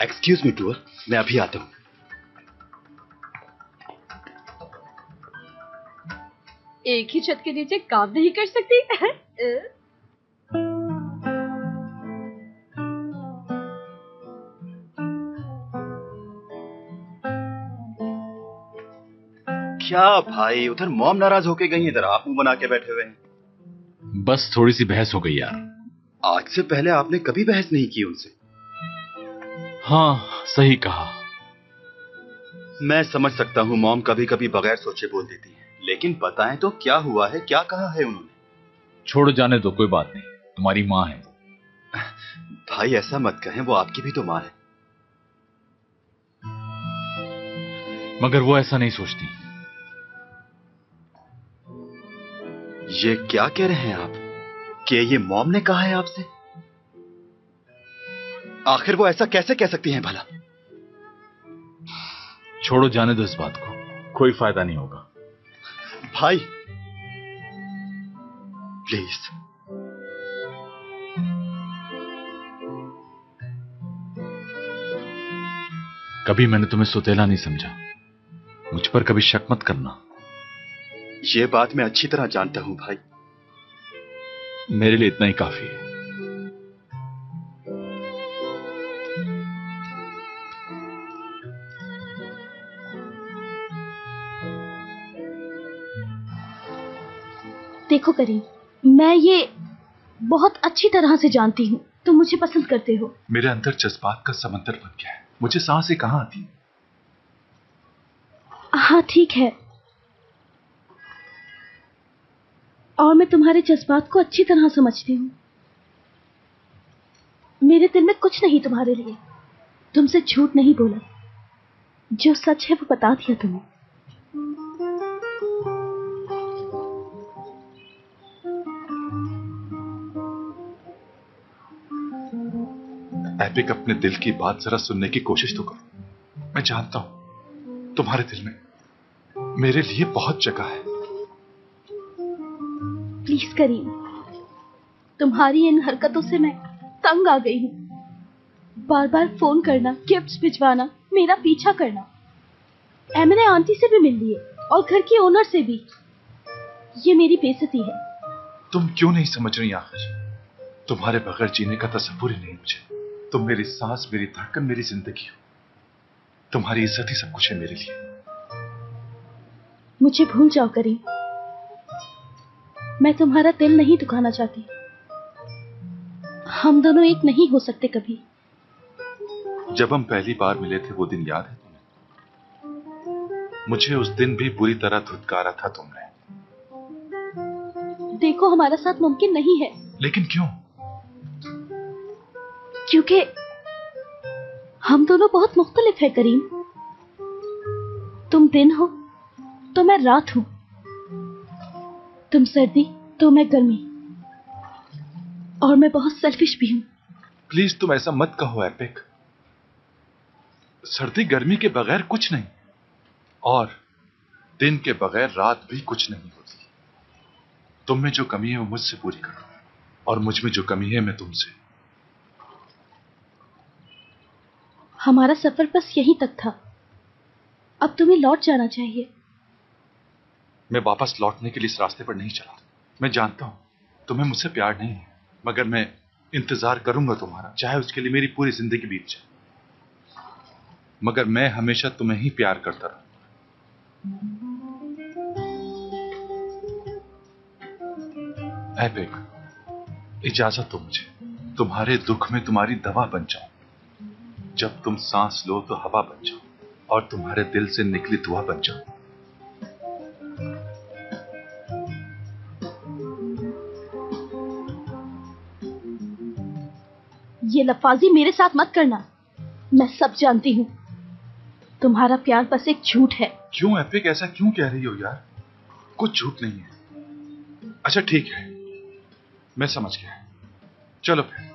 Excuse me टूअर, मैं अभी आता हूं। एक ही छत के नीचे काम नहीं कर सकती? क्या भाई, उधर मॉम नाराज होके गई, इधर आप मुंह बना के बैठे हुए हैं। बस थोड़ी सी बहस हो गई यार। आज से पहले आपने कभी बहस नहीं की उनसे। हाँ, सही कहा। मैं समझ सकता हूं मॉम कभी कभी बगैर सोचे बोल देती है, लेकिन बताएं तो क्या हुआ है, क्या कहा है उन्होंने? छोड़ो, जाने दो, कोई बात नहीं। तुम्हारी माँ है। भाई ऐसा मत कहें, वो आपकी भी तो माँ है। मगर वो ऐसा नहीं सोचती। ये क्या कह रहे हैं आप कि ये मॉम ने कहा है आपसे? आखिर वो ऐसा कैसे कह सकती हैं भला? छोड़ो, जाने दो इस बात को, कोई फायदा नहीं होगा। भाई प्लीज। कभी मैंने तुम्हें सौतेला नहीं समझा, मुझ पर कभी शक मत करना। ये बात मैं अच्छी तरह जानता हूं भाई। मेरे लिए इतना ही काफी है। देखो करीम, मैं ये बहुत अच्छी तरह से जानती हूँ तुम मुझे पसंद करते हो। मेरे अंदर जज्बात का समंदर बन गया है, मुझे सांसें कहां आती। हाँ ठीक है, और मैं तुम्हारे जज्बात को अच्छी तरह समझती हूँ। मेरे दिल में कुछ नहीं तुम्हारे लिए, तुमसे झूठ नहीं बोला, जो सच है वो बता दिया तुम्हें। एपिक, अपने दिल की बात जरा सुनने की कोशिश तो करो। मैं जानता हूं तुम्हारे दिल में मेरे लिए बहुत जगह है। प्लीज करीम, तुम्हारी इन हरकतों से मैं तंग आ गई हूँ। बार बार फोन करना, गिफ्ट्स भिजवाना, मेरा पीछा करना। मैंने आंटी से भी मिल लिए और घर की ओनर से भी। ये मेरी बेइज्जती है। तुम क्यों नहीं समझ रही आखिर? तुम्हारे बगैर जीने का तसव्वुर ही नहीं मुझे। तुम मेरी सांस, मेरी धड़कन, मेरी जिंदगी हो। तुम्हारी इज्जत ही सब कुछ है मेरे लिए। मुझे भूल जाओ करीम, मैं तुम्हारा दिल नहीं दुखाना चाहती। हम दोनों एक नहीं हो सकते कभी। जब हम पहली बार मिले थे वो दिन याद है तुम्हें? मुझे उस दिन भी बुरी तरह धुतकारा था तुमने। देखो, हमारा साथ मुमकिन नहीं है। लेकिन क्यों? क्योंकि हम दोनों बहुत मुख्तलिफ हैं करीम। तुम दिन हो तो मैं रात हूं, तुम सर्दी तो मैं गर्मी, और मैं बहुत सेल्फिश भी हूं। प्लीज तुम ऐसा मत कहो एपिक। सर्दी गर्मी के बगैर कुछ नहीं, और दिन के बगैर रात भी कुछ नहीं होती। तुम में जो कमी है वो मुझसे पूरी करो, और मुझ में जो कमी है मैं तुमसे। हमारा सफर बस यहीं तक था, अब तुम्हें लौट जाना चाहिए। मैं वापस लौटने के लिए इस रास्ते पर नहीं चला। मैं जानता हूं तुम्हें मुझसे प्यार नहीं है, मगर मैं इंतजार करूंगा तुम्हारा, चाहे उसके लिए मेरी पूरी जिंदगी बीत जाए। मगर मैं हमेशा तुम्हें ही प्यार करता रहूंगा। एपिक, इजाजत दो मुझे तुम्हारे दुख में तुम्हारी दवा बन जाऊं। जब तुम सांस लो तो हवा बन जाओ, और तुम्हारे दिल से निकली दुआ बन जाओ। ये लफाजी मेरे साथ मत करना। मैं सब जानती हूं, तुम्हारा प्यार बस एक झूठ है। क्यों एपिक, ऐसा क्यों कह रही हो यार? कुछ झूठ नहीं है। अच्छा ठीक है, मैं समझ गया। चलो फिर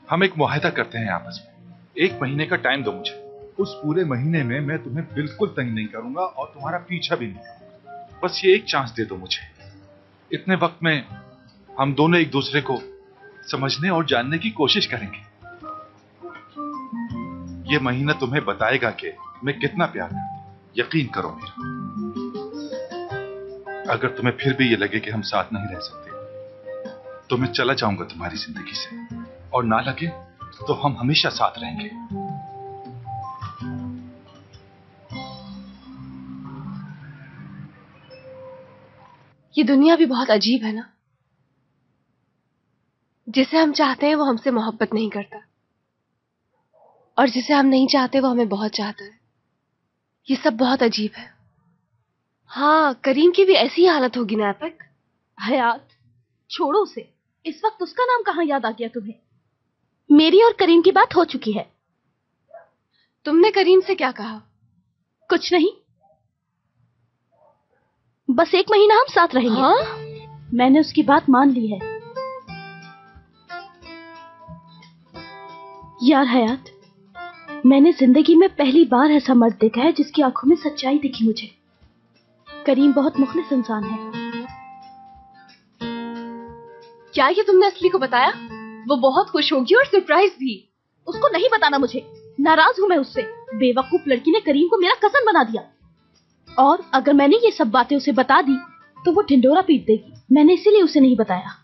हम एक मुआहदा करते हैं आपस में। 1 महीने का टाइम दो मुझे। उस पूरे महीने में मैं तुम्हें बिल्कुल तंग नहीं करूंगा और तुम्हारा पीछा भी नहीं करूंगा। बस ये एक चांस दे दो मुझे। इतने वक्त में हम दोनों एक दूसरे को समझने और जानने की कोशिश करेंगे। ये महीना तुम्हें बताएगा कि मैं कितना प्यार करता हूं। यकीन करो मेरा। अगर तुम्हें फिर भी ये लगे कि हम साथ नहीं रह सकते तो मैं चला जाऊंगा तुम्हारी जिंदगी से, और ना लगे तो हम हमेशा साथ रहेंगे। ये दुनिया भी बहुत अजीब है ना। जिसे हम चाहते हैं वो हमसे मोहब्बत नहीं करता, और जिसे हम नहीं चाहते वो हमें बहुत चाहता है। ये सब बहुत अजीब है। हाँ, करीम की भी ऐसी हालत होगी ना एपिक। हयात, छोड़ो उसे। इस वक्त उसका नाम कहाँ याद आ गया तुम्हें? मेरी और करीम की बात हो चुकी है। तुमने करीम से क्या कहा? कुछ नहीं, बस 1 महीना हम साथ रहेंगे। हाँ? मैंने उसकी बात मान ली है। यार हयात, मैंने जिंदगी में पहली बार ऐसा मर्द देखा है जिसकी आंखों में सच्चाई दिखी मुझे। करीम बहुत मुखलिस इंसान है। क्या ये तुमने असली को बताया? वो बहुत खुश होगी और सरप्राइज भी। उसको नहीं बताना मुझे। नाराज हूं मैं उससे। बेवकूफ लड़की ने करीम को मेरा कसन बना दिया, और अगर मैंने ये सब बातें उसे बता दी तो वो ढिंडोरा पीट देगी। मैंने इसीलिए उसे नहीं बताया।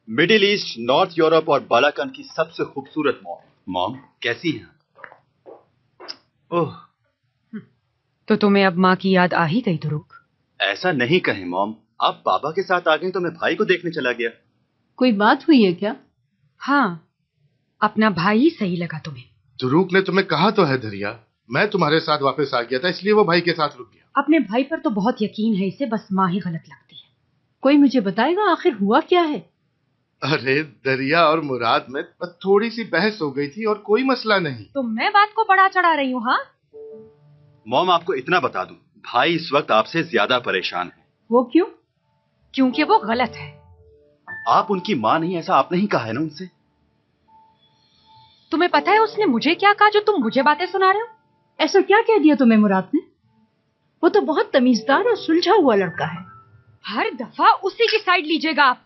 मिडिल ईस्ट, नॉर्थ यूरोप और बालाकन की सबसे खूबसूरत मॉम। मॉम कैसी हैं? ओह, तो तुम्हें अब माँ की याद आ ही गई दुरुक? ऐसा नहीं कहें मॉम, आप बाबा के साथ आ गई तो मैं भाई को देखने चला गया। कोई बात हुई है क्या? हाँ, अपना भाई ही सही लगा तुम्हें। दुरूक ने तुम्हें कहा तो है दरिया, मैं तुम्हारे साथ वापस आ गया था, इसलिए वो भाई के साथ रुक गया। अपने भाई पर तो बहुत यकीन है इसे, बस माँ ही गलत लगती है। कोई मुझे बताएगा आखिर हुआ क्या है? अरे दरिया और मुराद में थोड़ी सी बहस हो गई थी और कोई मसला नहीं। तो मैं बात को बढ़ा चढ़ा रही हूँ? हाँ मॉम, आपको इतना बता दूं, भाई इस वक्त आपसे ज्यादा परेशान है। वो क्यों? क्योंकि वो गलत है। आप उनकी माँ नहीं, ऐसा आपने ही कहा है ना उनसे। तुम्हें पता है उसने मुझे क्या कहा जो तुम मुझे बातें सुना रहे हो? ऐसा क्या कह दिया तुम्हें मुराद ने? वो तो बहुत तमीजदार और सुलझा हुआ लड़का है। हर दफा उसी की साइड लीजिएगा आप।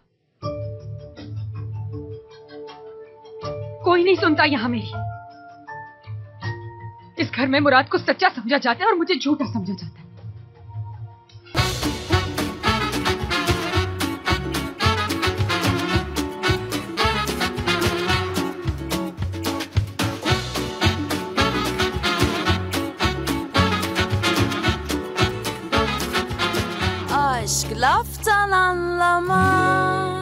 कोई नहीं सुनता यहाँ मेरी। इस घर में मुराद को सच्चा समझा जाता है और मुझे झूठा समझा जाता है। Aşk laftan anlamaz.